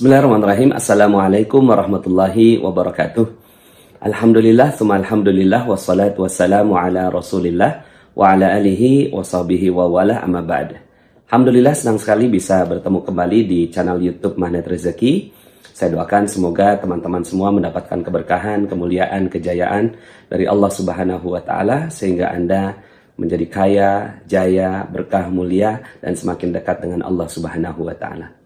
Bismillahirrahmanirrahim. Assalamualaikum warahmatullahi wabarakatuh. Alhamdulillah, summa alhamdulillah, wassalatu wassalamu ala rasulillah wa ala alihi wa sahbihi wa wala amma ba'd. Alhamdulillah, senang sekali bisa bertemu kembali di channel YouTube Magnet Rezeki. Saya doakan semoga teman-teman semua mendapatkan keberkahan, kemuliaan, kejayaan dari Allah Subhanahu wa taala sehingga Anda menjadi kaya, jaya, berkah, mulia dan semakin dekat dengan Allah Subhanahu wa taala.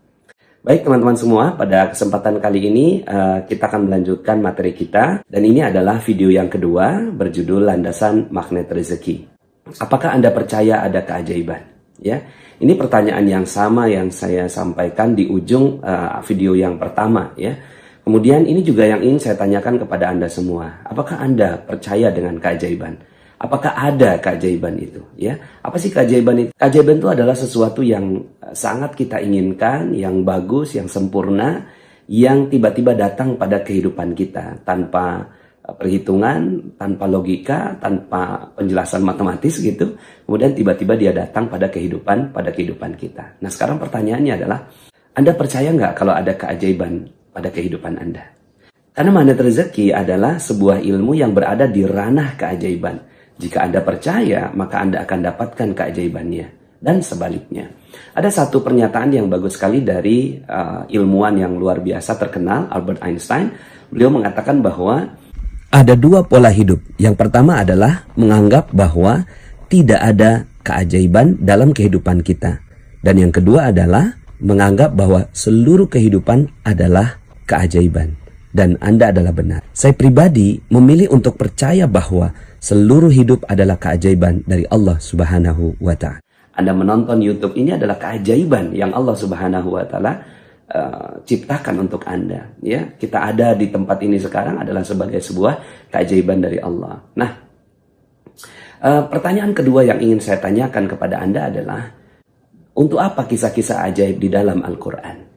Baik teman-teman semua, pada kesempatan kali ini kita akan melanjutkan materi kita. Dan ini adalah video yang kedua berjudul Landasan Magnet Rezeki. Apakah Anda percaya ada keajaiban? Ya, ini pertanyaan yang sama yang saya sampaikan di ujung video yang pertama. Ya. Kemudian ini juga yang ingin saya tanyakan kepada Anda semua. Apakah Anda percaya dengan keajaiban? Apakah ada keajaiban itu? Ya, apa sih keajaiban itu? Keajaiban itu adalah sesuatu yang sangat kita inginkan, yang bagus, yang sempurna, yang tiba-tiba datang pada kehidupan kita tanpa perhitungan, tanpa logika, tanpa penjelasan matematis gitu. Kemudian tiba-tiba dia datang pada kehidupan kita. Nah, sekarang pertanyaannya adalah, Anda percaya nggak kalau ada keajaiban pada kehidupan Anda? Karena magnet rezeki adalah sebuah ilmu yang berada di ranah keajaiban. Jika Anda percaya, maka Anda akan dapatkan keajaibannya. Dan sebaliknya. Ada satu pernyataan yang bagus sekali dari ilmuwan yang luar biasa terkenal, Albert Einstein. Beliau mengatakan bahwa ada dua pola hidup. Yang pertama adalah menganggap bahwa tidak ada keajaiban dalam kehidupan kita. Dan yang kedua adalah menganggap bahwa seluruh kehidupan adalah keajaiban. Dan Anda adalah benar. Saya pribadi memilih untuk percaya bahwa seluruh hidup adalah keajaiban dari Allah Subhanahu wa ta'ala. Anda menonton YouTube ini adalah keajaiban yang Allah Subhanahu wa ta'ala ciptakan untuk Anda. Ya, kita ada di tempat ini sekarang adalah sebagai sebuah keajaiban dari Allah. Nah, pertanyaan kedua yang ingin saya tanyakan kepada Anda adalah, untuk apa kisah-kisah ajaib di dalam Al-Quran?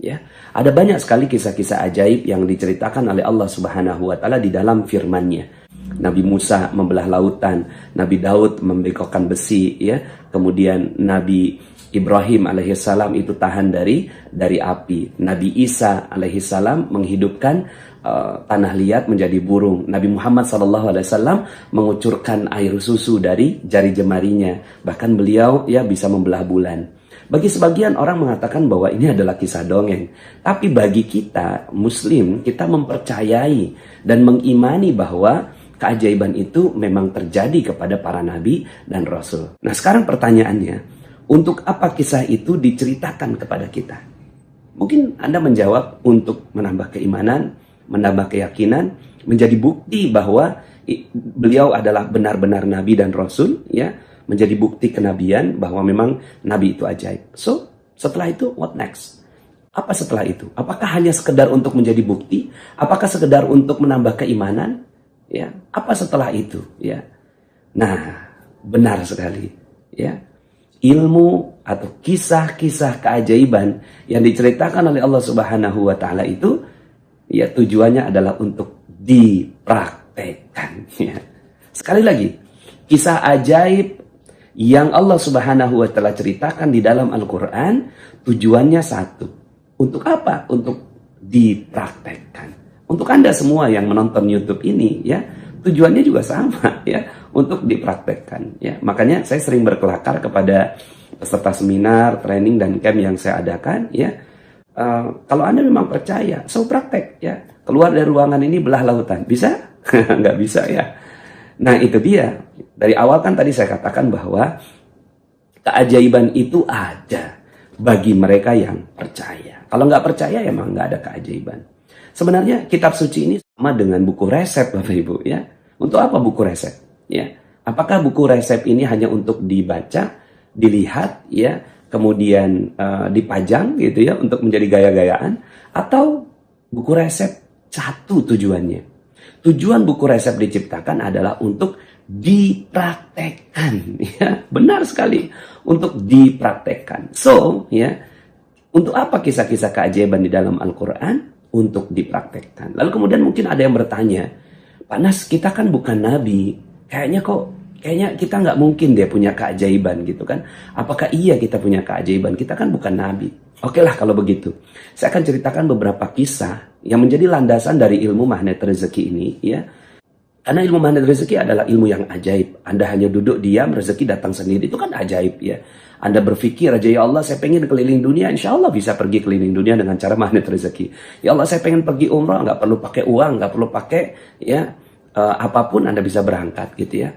Ya, ada banyak sekali kisah-kisah ajaib yang diceritakan oleh Allah Subhanahu wa taala di dalam firman-Nya. Nabi Musa membelah lautan, Nabi Daud membengkokkan besi, ya. Kemudian Nabi Ibrahim alaihissalam itu tahan dari api. Nabi Isa alaihissalam menghidupkan tanah liat menjadi burung. Nabi Muhammad SAW mengucurkan air susu dari jari jemarinya. Bahkan beliau ya bisa membelah bulan. Bagi sebagian orang mengatakan bahwa ini adalah kisah dongeng. Tapi bagi kita, Muslim, kita mempercayai dan mengimani bahwa keajaiban itu memang terjadi kepada para nabi dan rasul. Nah, sekarang pertanyaannya, untuk apa kisah itu diceritakan kepada kita? Mungkin Anda menjawab untuk menambah keimanan, menambah keyakinan, menjadi bukti bahwa beliau adalah benar-benar nabi dan rasul, ya. Menjadi bukti kenabian bahwa memang nabi itu ajaib. So, setelah itu what next? Apa setelah itu? Apakah hanya sekedar untuk menjadi bukti? Apakah sekedar untuk menambah keimanan? Ya, apa setelah itu? Ya. Nah, benar sekali, ya. Ilmu atau kisah-kisah keajaiban yang diceritakan oleh Allah Subhanahu wa taala itu ya tujuannya adalah untuk dipraktekkan, ya. Sekali lagi, kisah ajaib yang Allah Subhanahu wa taala ceritakan di dalam Al-Quran tujuannya satu. Untuk apa? Untuk dipraktekkan. Untuk Anda semua yang menonton YouTube ini, ya, tujuannya juga sama, ya, untuk dipraktekkan, ya. Makanya saya sering berkelakar kepada peserta seminar, training dan camp yang saya adakan, ya. Kalau Anda memang percaya, so praktek, ya. Keluar dari ruangan ini belah lautan, bisa? Nggak bisa, ya. Nah, itu dia. Dari awal kan tadi saya katakan bahwa keajaiban itu ada bagi mereka yang percaya. Kalau nggak percaya, emang nggak ada keajaiban. Sebenarnya kitab suci ini sama dengan buku resep, Bapak Ibu, ya. Untuk apa buku resep? Ya. Apakah buku resep ini hanya untuk dibaca, dilihat, ya, kemudian dipajang gitu ya untuk menjadi gaya-gayaan, atau buku resep satu tujuannya? Tujuan buku resep diciptakan adalah untuk dipraktekkan, ya. Benar sekali, untuk dipraktekkan. So, ya, untuk apa kisah-kisah keajaiban di dalam Al-Quran? Untuk dipraktekkan. Lalu kemudian mungkin ada yang bertanya, Pak Nas, kita kan bukan nabi, kayaknya kok kayaknya kita nggak mungkin dia punya keajaiban gitu kan. Apakah iya kita punya keajaiban? Kita kan bukan nabi. Oke lah kalau begitu. Saya akan ceritakan beberapa kisah yang menjadi landasan dari ilmu magnet rezeki ini ya. Karena ilmu magnet rezeki adalah ilmu yang ajaib. Anda hanya duduk diam, rezeki datang sendiri. Itu kan ajaib ya. Anda berpikir aja, ya Allah saya pengen keliling dunia, insya Allah bisa pergi keliling dunia dengan cara magnet rezeki. Ya Allah saya pengen pergi umrah, nggak perlu pakai uang, nggak perlu pakai ya apapun Anda bisa berangkat gitu ya.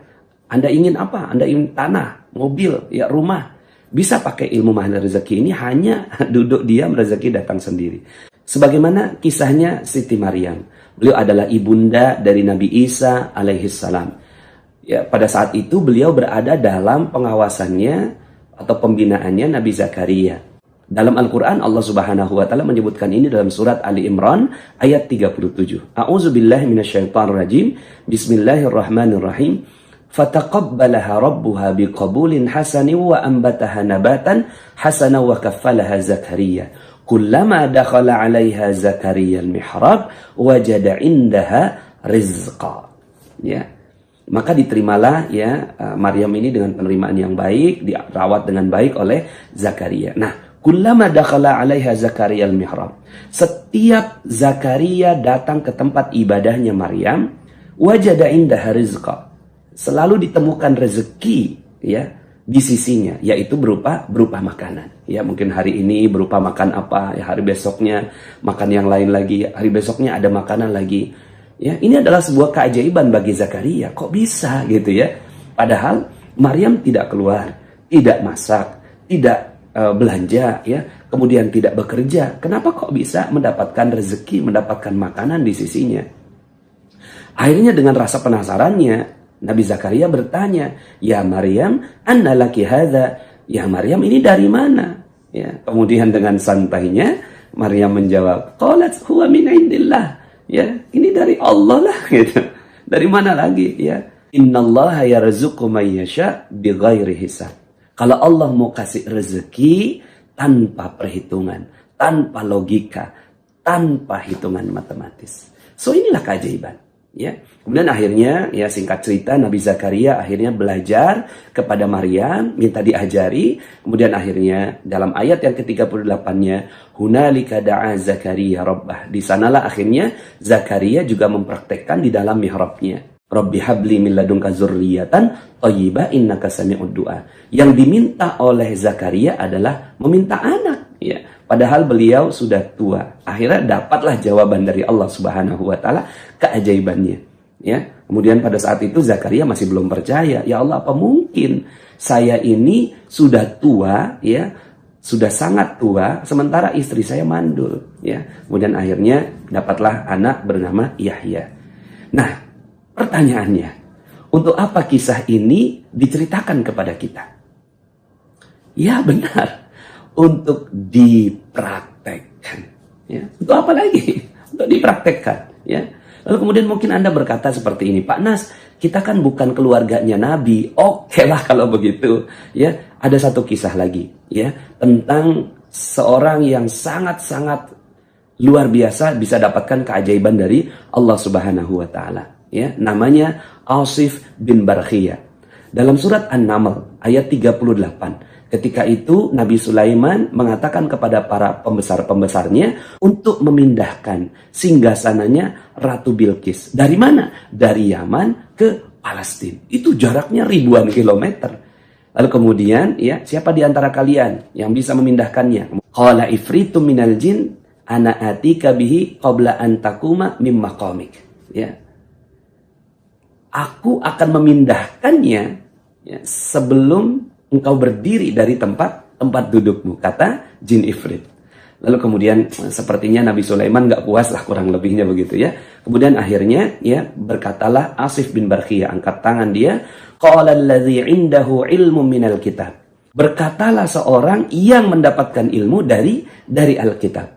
Anda ingin apa? Anda ingin tanah, mobil, ya rumah. Bisa pakai ilmu magnet rezeki ini, hanya duduk diam, rezeki datang sendiri. Sebagaimana kisahnya Siti Maryam. Beliau adalah ibunda dari Nabi Isa alaihissalam. Ya, pada saat itu beliau berada dalam pengawasannya atau pembinaannya Nabi Zakaria. Dalam Al-Quran Allah Subhanahu wa Ta'ala menyebutkan ini dalam surat Ali Imran ayat 37. A'udzubillahi minasyaitonirrajim. Bismillahirrahmanirrahim. Fataqabbalaha rabbuha biqabulin hasanin wa anbataha nabatan hasanan wa kaffalaha Zakaria. Kullama dakhala 'alaiha Zakaria al-mihrab wajada 'indaha rizqa. Ya. Maka diterimalah ya Maryam ini dengan penerimaan yang baik, dirawat dengan baik oleh Zakaria. Nah, kullama dakhala 'alaiha Zakaria al-mihrab. Setiap Zakaria datang ke tempat ibadahnya Maryam, wajada indaha rizqa. Selalu ditemukan rezeki ya di sisinya, yaitu berupa makanan. Ya, mungkin hari ini berupa makan apa, ya hari besoknya makan yang lain lagi, hari besoknya ada makanan lagi. Ya, ini adalah sebuah keajaiban bagi Zakaria. Kok bisa gitu ya? Padahal Maryam tidak keluar, tidak masak, tidak belanja, ya, kemudian tidak bekerja. Kenapa kok bisa mendapatkan rezeki, mendapatkan makanan di sisinya? Akhirnya dengan rasa penasarannya, Nabi Zakaria bertanya, "Ya Maryam, anna laki hadza?" Ya Maryam, ini dari mana? Ya, kemudian dengan santainya Maryam menjawab, "Qalat huwa min indillah." Ya, ini dari Allah lah gitu. Dari mana lagi ya? Innallaha yarzuqu may yasha bighairi hisab. Kalau Allah mau kasih rezeki tanpa perhitungan, tanpa logika, tanpa hitungan matematis. So inilah keajaiban. Ya, kemudian akhirnya ya singkat cerita Nabi Zakaria akhirnya belajar kepada Maryam, minta diajari. Kemudian akhirnya dalam ayat yang ke-38-nya, hunalika da'a Zakaria rabbah. Di sanalah akhirnya Zakaria juga mempraktekkan di dalam mihrabnya. Rabbi habli min ladunka dzurriyyatan thayyibah innaka sami'ud du'a. Yang diminta oleh Zakaria adalah meminta anak, ya. Padahal beliau sudah tua. Akhirnya dapatlah jawaban dari Allah Subhanahu wa Ta'ala, keajaibannya. Ya. Kemudian pada saat itu Zakaria masih belum percaya. Ya Allah, apa mungkin saya ini sudah tua, ya, sudah sangat tua, sementara istri saya mandul. Ya. Kemudian akhirnya dapatlah anak bernama Yahya. Nah, pertanyaannya, untuk apa kisah ini diceritakan kepada kita? Ya benar. Untuk dipraktekkan, ya. Untuk apa lagi? Untuk dipraktekkan, ya. Lalu kemudian mungkin Anda berkata seperti ini, Pak Nas, kita kan bukan keluarganya Nabi. Oke lah kalau begitu, ya. Ada satu kisah lagi, ya, tentang seorang yang sangat-sangat luar biasa bisa dapatkan keajaiban dari Allah Subhanahu wa Ta'ala, ya. Namanya Asif bin Barkhiyah. Dalam surat An-Naml ayat 38. Ketika itu Nabi Sulaiman mengatakan kepada para pembesar-pembesarnya untuk memindahkan singgasananya Ratu Bilqis. Dari mana? Dari Yaman ke Palestina. Itu jaraknya ribuan kilometer. Lalu kemudian, ya, siapa di antara kalian yang bisa memindahkannya? Qala ifritu minal jin ana atika bihi qabla an takuma mim maqamik. Ya. Aku akan memindahkannya, ya, sebelum engkau berdiri dari tempat dudukmu, kata jin ifrit. Lalu kemudian sepertinya Nabi Sulaiman gak puas lah, kurang lebihnya begitu ya. Kemudian akhirnya ya berkatalah Asif bin Barkhiyah, angkat tangan dia, qala allazi indahu ilmu minal kitab. Berkatalah seorang yang mendapatkan ilmu dari Alkitab,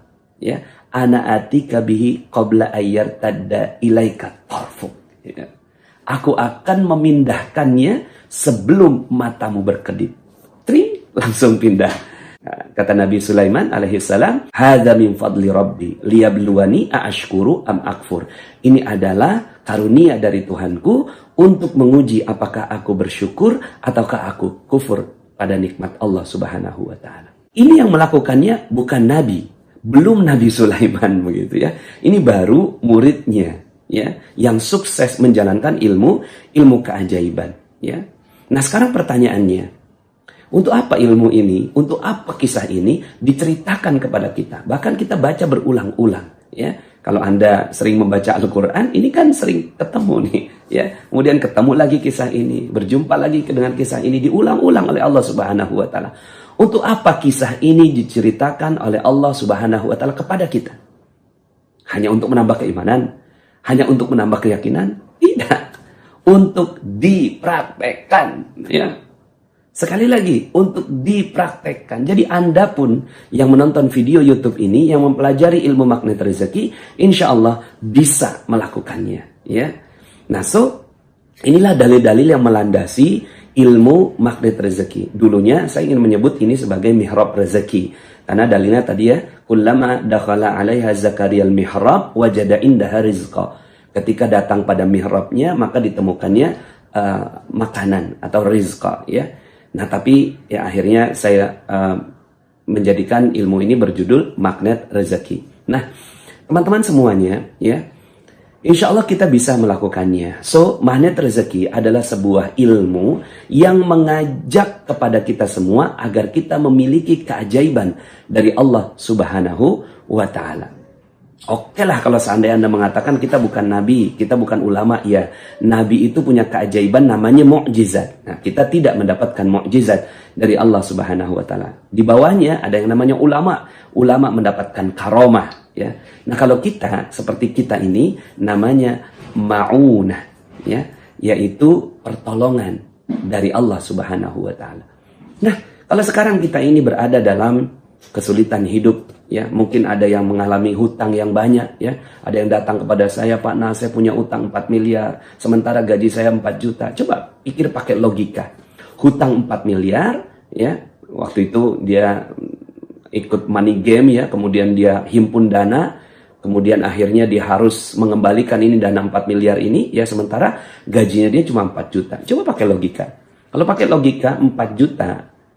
ya. Ana atika bihi qabla ayyartadda ilaika tarfuk. Ya. Aku akan memindahkannya sebelum matamu berkedip. Tring, langsung pindah. Kata Nabi Sulaiman alaihissalam, hadza min fadli rabbi liyabluwani aashkuru am akfur. Ini adalah karunia dari Tuhanku untuk menguji apakah aku bersyukur ataukah aku kufur pada nikmat Allah Subhanahu wa taala. Ini yang melakukannya bukan nabi, belum Nabi Sulaiman begitu ya. Ini baru muridnya ya yang sukses menjalankan ilmu keajaiban ya. Nah, sekarang pertanyaannya, untuk apa ilmu ini, untuk apa kisah ini diceritakan kepada kita? Bahkan kita baca berulang-ulang ya. Kalau Anda sering membaca Al-Quran, ini kan sering ketemu nih ya. Kemudian ketemu lagi kisah ini, berjumpa lagi dengan kisah ini, diulang-ulang oleh Allah Subhanahu wa taala. Untuk apa kisah ini diceritakan oleh Allah Subhanahu wa taala kepada kita? Hanya untuk menambah keimanan? Hanya untuk menambah keyakinan? Tidak. Untuk dipraktekkan ya. Sekali lagi, untuk dipraktekkan. Jadi Anda pun yang menonton video YouTube ini, yang mempelajari ilmu magnet rezeki, insya Allah bisa melakukannya. Ya. Nah, inilah dalil-dalil yang melandasi ilmu magnet rezeki. Dulunya saya ingin menyebut ini sebagai mihrab rezeki. Karena dalilnya tadi ya, kullama dakhala 'alaiha Zakaria al-mihrab wajada indaha rizqa. Ketika datang pada mihrabnya, maka ditemukannya makanan atau rizqa ya. Nah, tapi ya akhirnya saya menjadikan ilmu ini berjudul magnet rezeki. Nah, teman-teman semuanya ya, insya Allah kita bisa melakukannya. Magnet rezeki adalah sebuah ilmu yang mengajak kepada kita semua agar kita memiliki keajaiban dari Allah Subhanahu wa taala. Oke lah kalau seandainya Anda mengatakan kita bukan nabi, kita bukan ulama, ya nabi itu punya keajaiban namanya mukjizat. Nah, kita tidak mendapatkan mukjizat dari Allah Subhanahu wa taala. Di bawahnya ada yang namanya ulama. Ulama mendapatkan karomah, ya. Nah, kalau kita seperti kita ini namanya ma'unah, ya, yaitu pertolongan dari Allah Subhanahu wa taala. Nah, kalau sekarang kita ini berada dalam kesulitan hidup, ya, mungkin ada yang mengalami hutang yang banyak, ya. Ada yang datang kepada saya, Pak Nah, saya punya utang 4 miliar, sementara gaji saya 4 juta. Coba pikir pakai logika. Hutang 4 miliar, ya. Waktu itu dia ikut money game, ya, kemudian dia himpun dana, kemudian akhirnya dia harus mengembalikan ini dana 4 miliar ini, ya, sementara gajinya dia cuma 4 juta. Coba pakai logika. Kalau pakai logika 4 juta,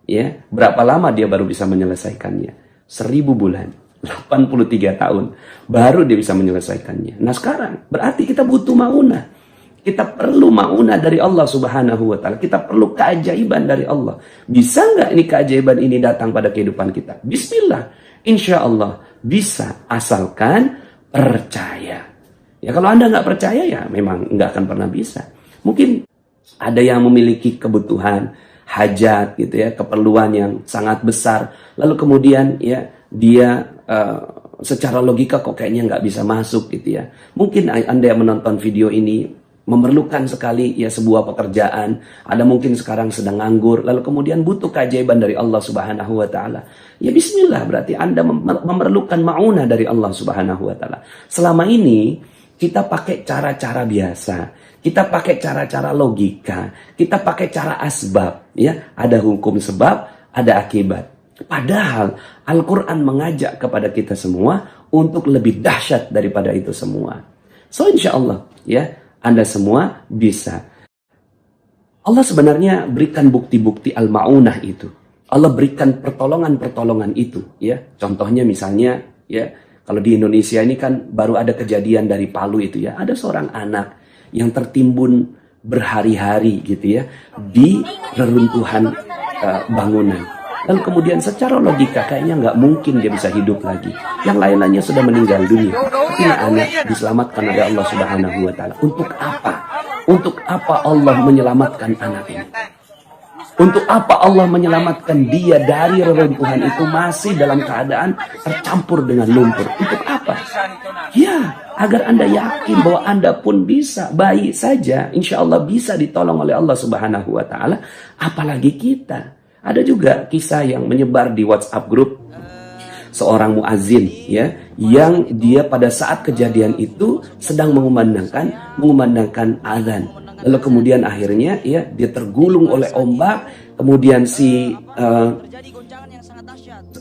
ya, berapa lama dia baru bisa menyelesaikannya? 1000 bulan, 83 tahun, baru dia bisa menyelesaikannya. Nah, sekarang berarti kita butuh maunah. Kita perlu maunah dari Allah Subhanahu wa taala. Kita perlu keajaiban dari Allah. Bisa nggak ini keajaiban ini datang pada kehidupan kita? Bismillah. Insya Allah bisa, asalkan percaya. Ya, kalau Anda nggak percaya, ya memang nggak akan pernah bisa. Mungkin ada yang memiliki kebutuhan, hajat gitu ya, keperluan yang sangat besar, lalu kemudian ya dia secara logika kok kayaknya nggak bisa masuk gitu ya. Mungkin Anda yang menonton video ini memerlukan sekali ya sebuah pekerjaan, ada mungkin sekarang sedang nganggur, lalu kemudian butuh keajaiban dari Allah Subhanahu wa taala. Ya bismillah, berarti Anda memerlukan maunah dari Allah Subhanahu wa taala. Selama ini kita pakai cara-cara biasa, kita pakai cara-cara logika, kita pakai cara asbab, ya, ada hukum sebab, ada akibat. Padahal Al-Quran mengajak kepada kita semua untuk lebih dahsyat daripada itu semua. Insya Allah, ya, Anda semua bisa. Allah sebenarnya berikan bukti-bukti al-ma'unah itu. Allah berikan pertolongan-pertolongan itu, ya. Contohnya misalnya, ya, kalau di Indonesia ini kan baru ada kejadian dari Palu itu, ya, ada seorang anak yang tertimbun berhari-hari gitu ya di reruntuhan bangunan. Lalu kemudian secara logika kayaknya nggak mungkin dia bisa hidup lagi. Yang lain-lainnya sudah meninggal dunia. Tapi anak diselamatkan oleh Allah Subhanahu wa taala. Untuk apa? Untuk apa Allah menyelamatkan anak ini? Untuk apa Allah menyelamatkan dia dari reruntuhan itu masih dalam keadaan tercampur dengan lumpur? Untuk apa? Ya, agar Anda yakin bahwa Anda pun bisa, baik saja, insya Allah bisa ditolong oleh Allah Subhanahu wa taala, apalagi kita. Ada juga kisah yang menyebar di WhatsApp grup seorang muazin, ya, yang dia pada saat kejadian itu sedang mengumandangkan azan. Lalu kemudian akhirnya ya dia tergulung oleh ombak, kemudian si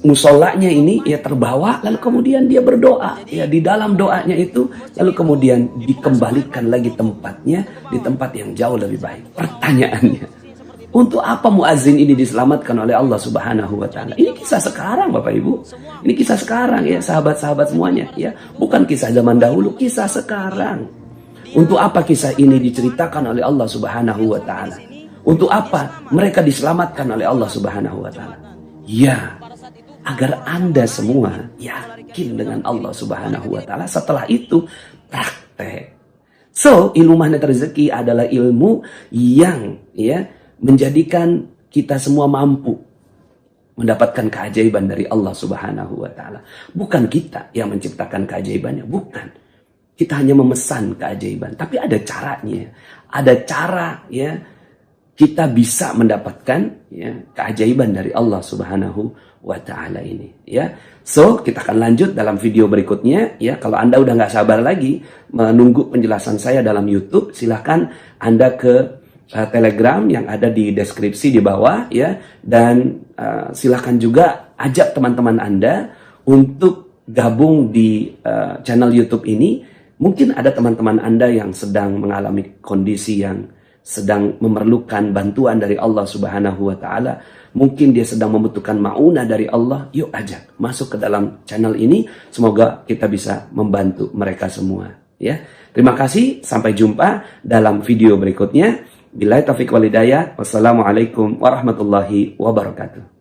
musolanya ini ya terbawa, lalu kemudian dia berdoa ya, di dalam doanya itu lalu kemudian dikembalikan lagi tempatnya di tempat yang jauh lebih baik. Pertanyaannya, untuk apa muazin ini diselamatkan oleh Allah Subhanahu wa taala? Ini kisah sekarang Bapak Ibu. Ini kisah sekarang ya, sahabat-sahabat semuanya ya. Bukan kisah zaman dahulu, kisah sekarang. Untuk apa kisah ini diceritakan oleh Allah Subhanahu wa taala? Untuk apa mereka diselamatkan oleh Allah Subhanahu wa taala? Ya, agar Anda semua yakin dengan Allah Subhanahu wa taala, setelah itu praktek. So, ilmu magnet rezeki adalah ilmu yang ya menjadikan kita semua mampu mendapatkan keajaiban dari Allah Subhanahu wa taala. Bukan kita yang menciptakan keajaibannya, bukan. Kita hanya memesan keajaiban, tapi ada caranya. Ada cara ya kita bisa mendapatkan ya keajaiban dari Allah Subhanahu wa taala ini ya. So, kita akan lanjut dalam video berikutnya ya. Kalau Anda udah nggak sabar lagi menunggu penjelasan saya dalam YouTube, silahkan Anda ke Telegram yang ada di deskripsi di bawah ya, dan silahkan juga ajak teman-teman Anda untuk gabung di channel YouTube ini. Mungkin ada teman-teman Anda yang sedang mengalami kondisi yang sedang memerlukan bantuan dari Allah Subhanahu wa taala. Mungkin dia sedang membutuhkan maunah dari Allah. Yuk ajak masuk ke dalam channel ini. Semoga kita bisa membantu mereka semua ya. Terima kasih, sampai jumpa dalam video berikutnya. Billahi taufiq wal hidayah. Wassalamualaikum warahmatullahi wabarakatuh.